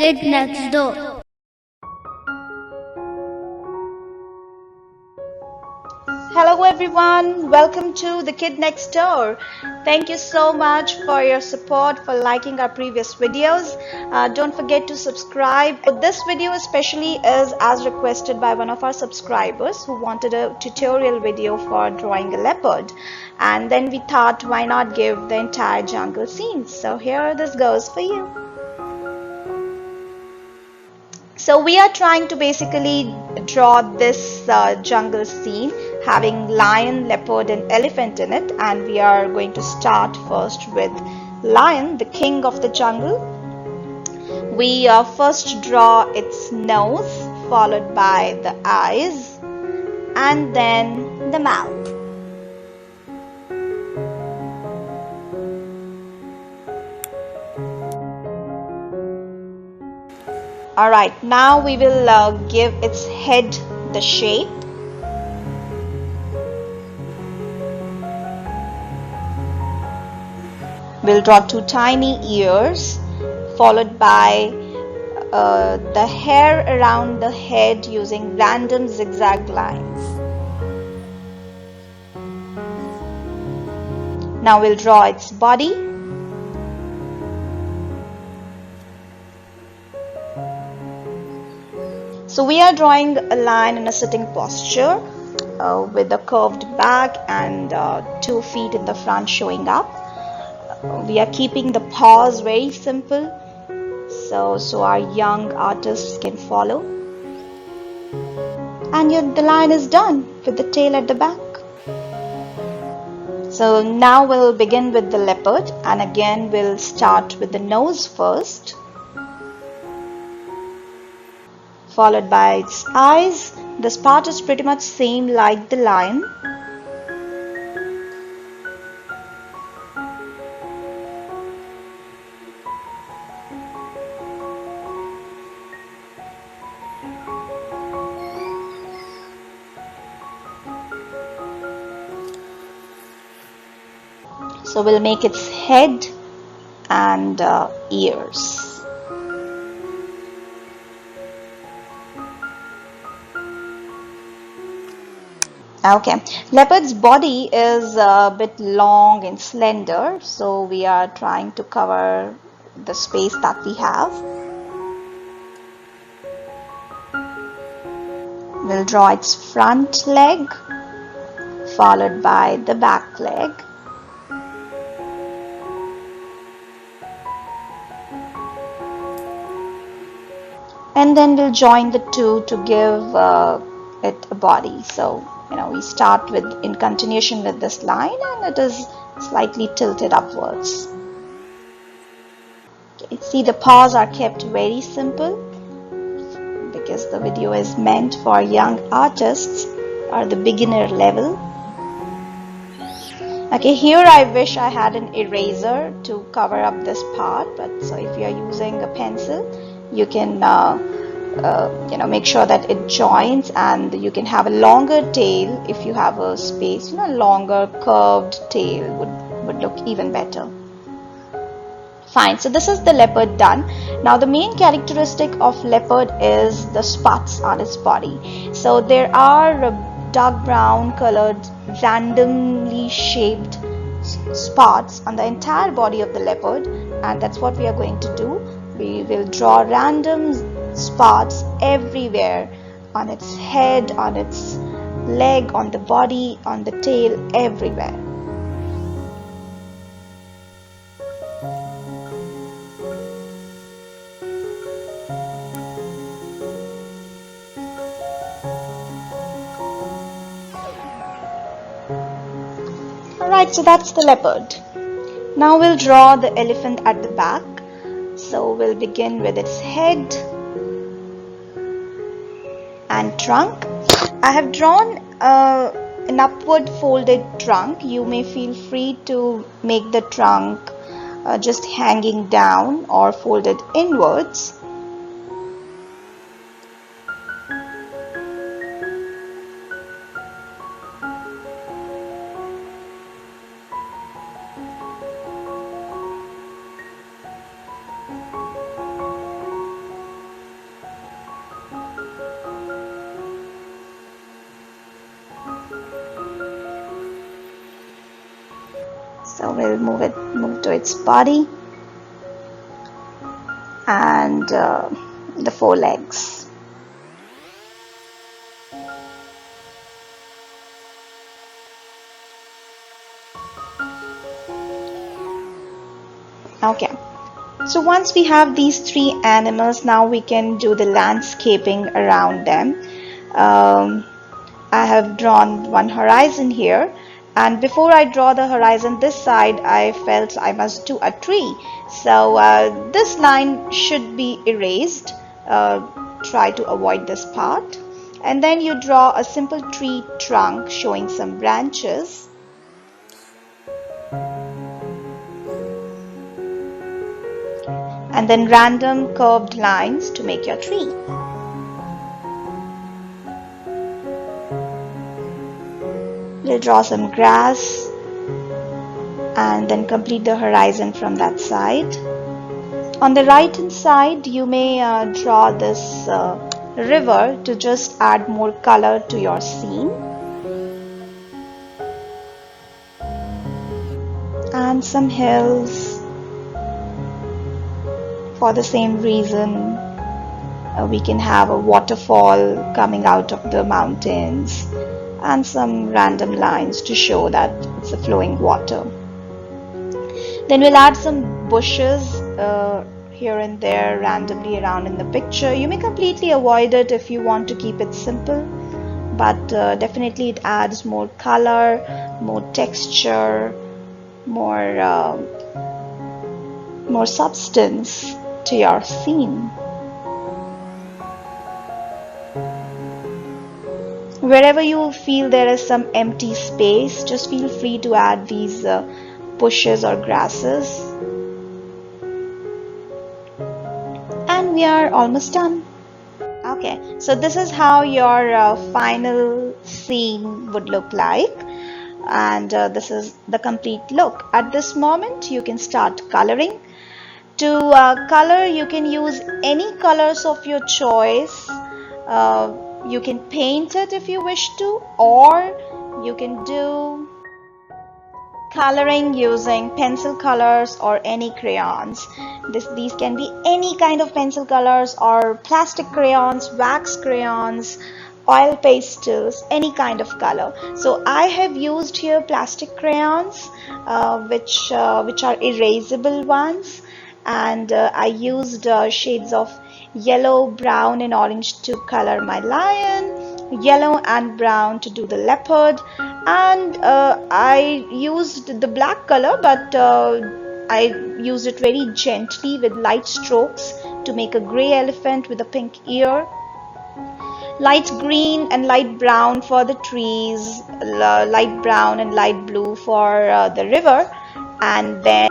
Kid Next Door. Hello everyone, welcome to The Kid Next Door. Thank you so much for your support, for liking our previous videos. Don't forget to subscribe. This video especially is as requested by one of our subscribers who wanted a tutorial video for drawing a leopard. And then we thought, why not give the entire jungle scene? So here this goes for you. So we are trying to basically draw this jungle scene having lion, leopard and elephant in it, and we are going to start first with lion, the king of the jungle. We first draw its nose, followed by the eyes and then the mouth. Alright, now we will give its head the shape. We'll draw two tiny ears, followed by the hair around the head using random zigzag lines. Now we'll draw its body. So we are drawing a lion in a sitting posture with a curved back and 2 feet in the front showing up. We are keeping the paws very simple so our young artists can follow. And the lion is done with the tail at the back. So now we'll begin with the leopard, and again we'll start with the nose first, followed by its eyes. This part is pretty much same like the lion. So we'll make its head and ears. Okay, leopard's body is a bit long and slender, so we are trying to cover the space that we have. We'll draw its front leg, followed by the back leg. And then we'll join the two to give it a body. So we start with in continuation with this line, and it is slightly tilted upwards. Okay, see, the paws are kept very simple because the video is meant for young artists or the beginner level. Okay, here I wish I had an eraser to cover up this part, but so if you are using a pencil, you can make sure that it joins, and you can have a longer tail if you have a space. Longer curved tail would look even better. Fine, so this is the leopard done. Now the main characteristic of leopard is the spots on its body. So there are dark brown colored randomly shaped spots on the entire body of the leopard, and that's what we are going to do. We will draw random spots everywhere, on its head, on its leg, on the body, on the tail, everywhere. Alright, so that's the leopard. Now we'll draw the elephant at the back. So we'll begin with its head and trunk. I have drawn an upward folded trunk. You may feel free to make the trunk just hanging down or folded inwards. So we'll move to its body and the forelegs. Okay, so once we have these three animals, now we can do the landscaping around them. I have drawn one horizon here, and before I draw the horizon this side, I felt I must do a tree. So this line should be erased. Try to avoid this part. And then you draw a simple tree trunk showing some branches. And then random curved lines to make your tree. We'll draw some grass and then complete the horizon from that side. On the right hand side, you may draw this river to just add more color to your scene. And some hills. For the same reason, we can have a waterfall coming out of the mountains and some random lines to show that it's a flowing water. Then we'll add some bushes here and there randomly around in the picture. You may completely avoid it if you want to keep it simple, but definitely it adds more color, more texture, more substance to your scene. Wherever you feel there is some empty space, just feel free to add these bushes or grasses. And we are almost done. Okay, so this is how your final scene would look like, and this is the complete look. At this moment, you can start coloring. To color, you can use any colors of your choice. You can paint it if you wish to, or you can do coloring using pencil colors or any crayons. These can be any kind of pencil colors or plastic crayons, wax crayons, oil pastels, any kind of color. So I have used here plastic crayons, which are erasable ones, and I used shades of yellow, brown and orange to color my lion, yellow and brown to do the leopard, and I used the black color, but I used it very gently with light strokes to make a gray elephant with a pink ear, light green and light brown for the trees, light brown and light blue for the river, and then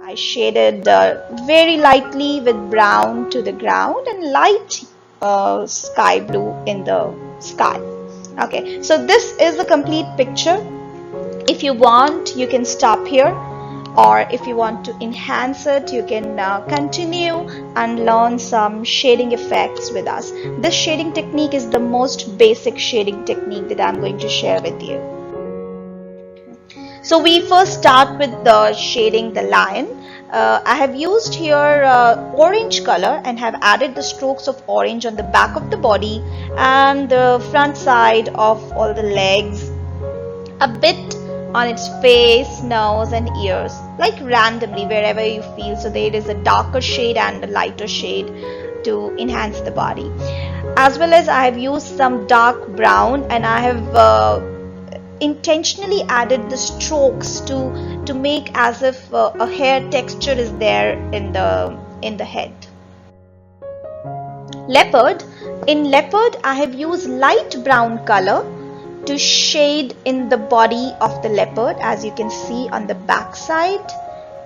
I shaded very lightly with brown to the ground and light sky blue in the sky. Okay, so this is a complete picture. If you want, you can stop here, or if you want to enhance it, you can continue and learn some shading effects with us. This shading technique is the most basic shading technique that I'm going to share with you. So we first start with the shading the lion. I have used here orange color and have added the strokes of orange on the back of the body and the front side of all the legs, a bit on its face, nose and ears, like randomly wherever you feel. So there is a darker shade and a lighter shade to enhance the body. As well as I have used some dark brown, and I have intentionally added the strokes to make as if a hair texture is there in the head. Leopard. In leopard, I have used light brown color to shade in the body of the leopard, as you can see on the back side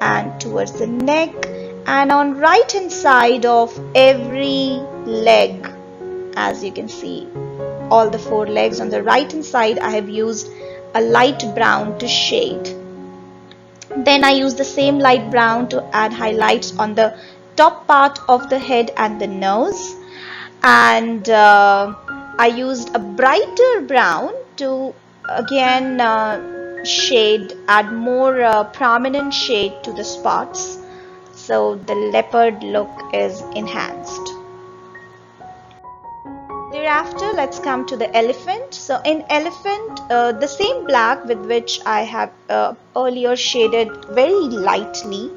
and towards the neck and on right hand side of every leg. As you can see, all the four legs on the right hand side, I have used a light brown to shade. Then I use the same light brown to add highlights on the top part of the head and the nose, and I used a brighter brown to again add more prominent shade to the spots, so the leopard look is enhanced. Thereafter, let's come to the elephant. So in elephant, the same black with which I have earlier shaded very lightly,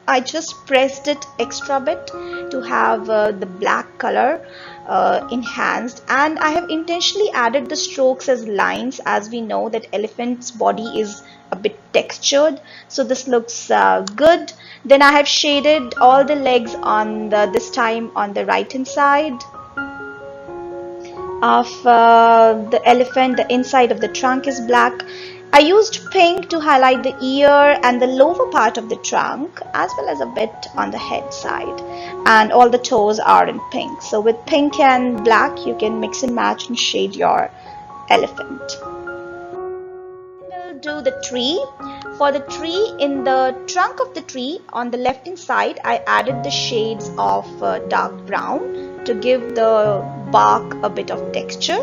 I just pressed it extra bit to have the black color enhanced, and I have intentionally added the strokes as lines, as we know that elephant's body is a bit textured, so this looks good. Then I have shaded all the legs on this time on the right hand side of the elephant. The inside of the trunk is black. I used pink to highlight the ear and the lower part of the trunk, as well as a bit on the head side, and all the toes are in pink. So with pink and black you can mix and match and shade your elephant. We'll do the tree. For the tree, in the trunk of the tree on the left hand side, I added the shades of dark brown to give the bark a bit of texture.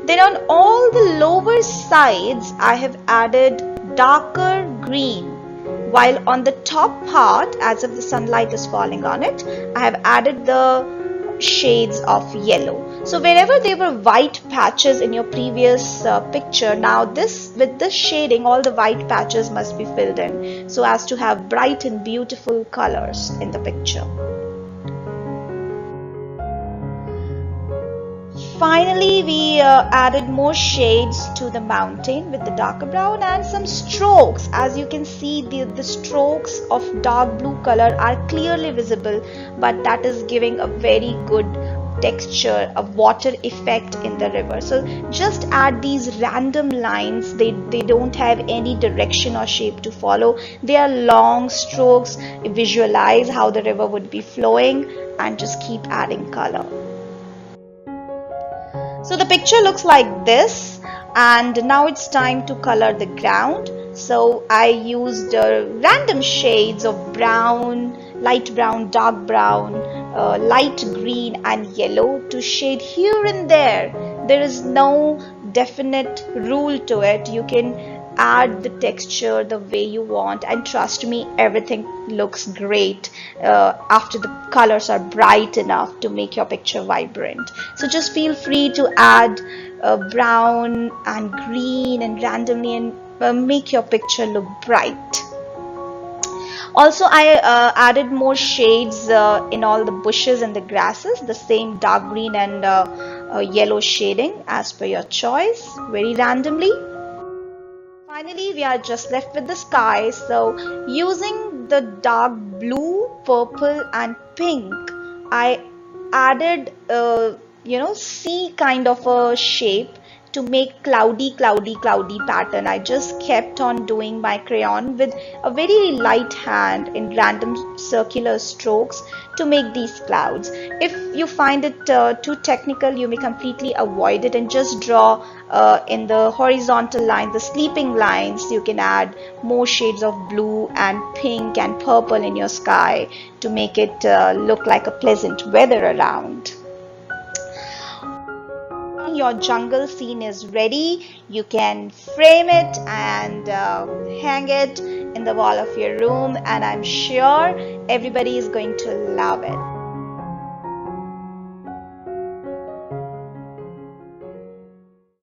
Then on all the lower sides I have added darker green, while on the top part, as if the sunlight is falling on it, I have added the shades of yellow. So wherever there were white patches in your previous picture, now with this shading all the white patches must be filled in, so as to have bright and beautiful colors in the picture. Finally, we added more shades to the mountain with the darker brown and some strokes. As you can see, the strokes of dark blue color are clearly visible, but that is giving a very good texture, a water effect in the river. So just add these random lines. They don't have any direction or shape to follow. They are long strokes. Visualize how the river would be flowing and just keep adding color. So the picture looks like this, and now it's time to color the ground. So I used random shades of brown, light brown, dark brown, light green and yellow to shade here and there. There is no definite rule to it. You can add the texture the way you want, and trust me, everything looks great after the colors are bright enough to make your picture vibrant. So just feel free to add brown and green and randomly, and make your picture look bright. Also, I added more shades in all the bushes and the grasses, the same dark green and yellow shading as per your choice, very randomly. Finally, we are just left with the sky. So using the dark blue, purple and pink, I added sea kind of a shape to make cloudy pattern. I just kept on doing my crayon with a very light hand in random circular strokes to make these clouds. If you find it too technical, you may completely avoid it and just draw in the horizontal line, the sleeping lines. You can add more shades of blue and pink and purple in your sky to make it look like a pleasant weather around. Your jungle scene is ready. You can frame it and hang it in the wall of your room, and I'm sure everybody is going to love it.